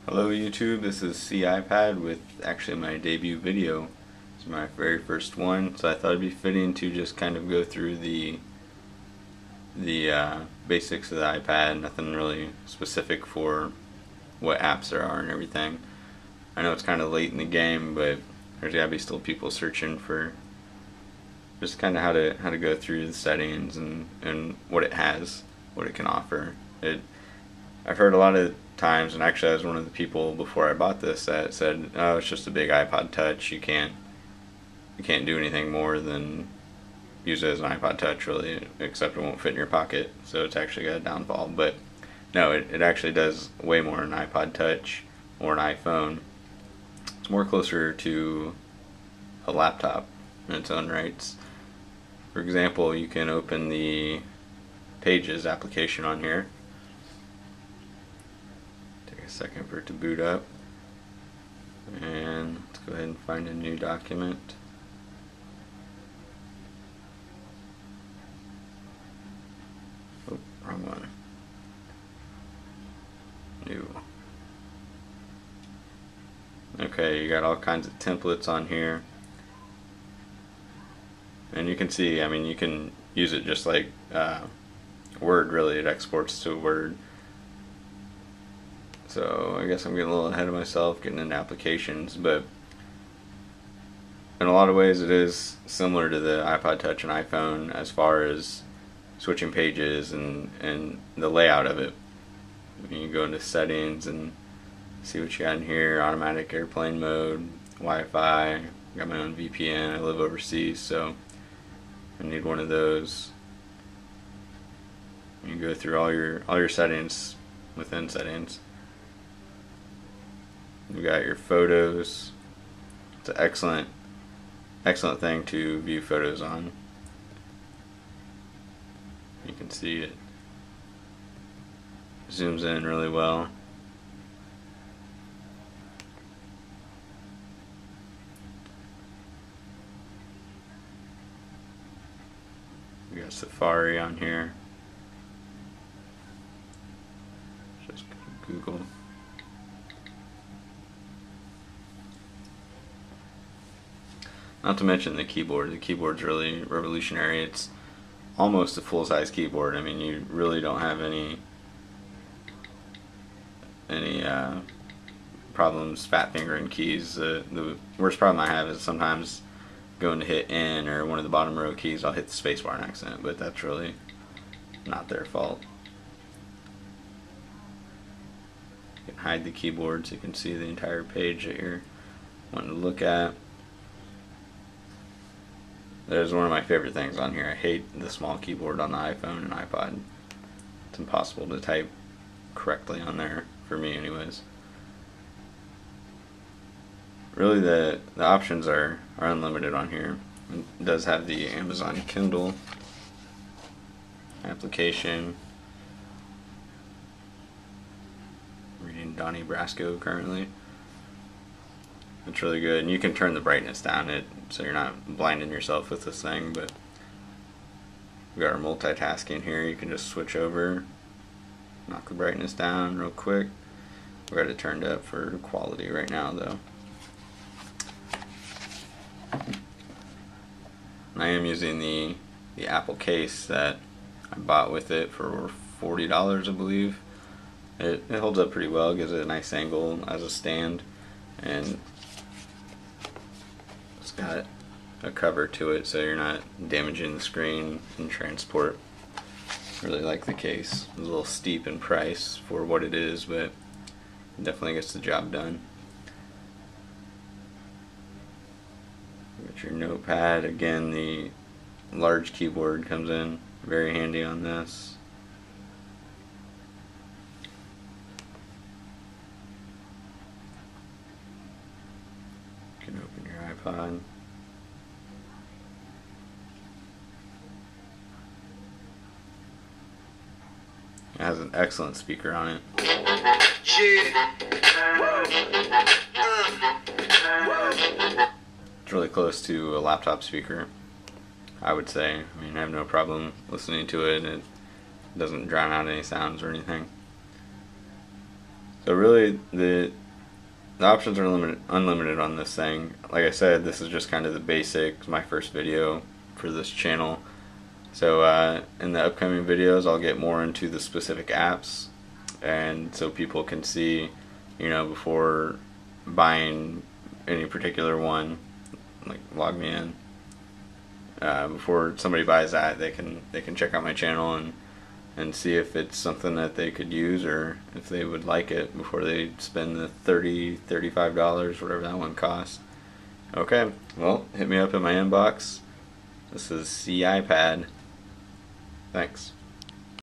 Hello YouTube, this is SeeiPad with actually my debut video. It's my very first one, so I thought it'd be fitting to just kind of go through the basics of the iPad, nothing really specific for what apps there are and everything. I know it's kind of late in the game, but there's gotta be still people searching for just kind of how to go through the settings and what it has, what it can offer. I've heard a lot of times, and actually I was one of the people before I bought this that said, "Oh, it's just a big iPod Touch. You can't do anything more than use it as an iPod Touch, really, except it won't fit in your pocket." So it's actually got a downfall. But no, it actually does way more than an iPod Touch or an iPhone. It's more closer to a laptop in its own rights. For example, you can open the Pages application on here. Take a second for it to boot up, and let's go ahead and find a new document. Oh, wrong one. New. Okay, you got all kinds of templates on here, and you can see, I mean, you can use it just like Word, really. It exports to Word. So I guess I'm getting a little ahead of myself getting into applications, but in a lot of ways it is similar to the iPod Touch and iPhone as far as switching pages and the layout of it. You can go into settings and see what you got in here: automatic airplane mode, Wi-Fi. Got my own VPN. I live overseas, so I need one of those. You can go through all your settings within settings. You got your photos. It's an excellent thing to view photos on. You can see it zooms in really well. We got Safari on here. Just Google. Not to mention the keyboard. The keyboard's really revolutionary. It's almost a full-size keyboard. I mean, you really don't have any problems fat fingering keys. The worst problem I have is sometimes going to hit N or one of the bottom row keys, I'll hit the spacebar in accident, but that's really not their fault. You can hide the keyboard so you can see the entire page that you're wanting to look at. That is one of my favorite things on here. I hate the small keyboard on the iPhone and iPod. It's impossible to type correctly on there, for me anyways. Really the options are unlimited on here. It does have the Amazon Kindle application. I'm reading Donnie Brasco currently. It's really good, and you can turn the brightness down so you're not blinding yourself with this thing. But we got our multitasking here. You can just switch over, knock the brightness down real quick. We got it turned up for quality right now though. I am using the Apple case that I bought with it for $40, I believe. It holds up pretty well, gives it a nice angle as a stand, and it's got a cover to it so you're not damaging the screen in transport. Really like the case. It's a little steep in price for what it is, but it definitely gets the job done. Got your notepad. Again, the large keyboard comes in very handy on this. You can open your iPod. It has an excellent speaker on it. It's really close to a laptop speaker, I would say. I mean, I have no problem listening to it. It doesn't drown out any sounds or anything. So really, the options are unlimited on this thing. Like I said, this is just kind of the basics, my first video for this channel. So in the upcoming videos, I'll get more into the specific apps, and so people can see, before buying any particular one, like log me in. Before somebody buys that, they can check out my channel and see if it's something that they could use or if they would like it before they spend the $35, whatever that one costs. Okay, well, hit me up in my inbox. This is SeeiPad. Thanks.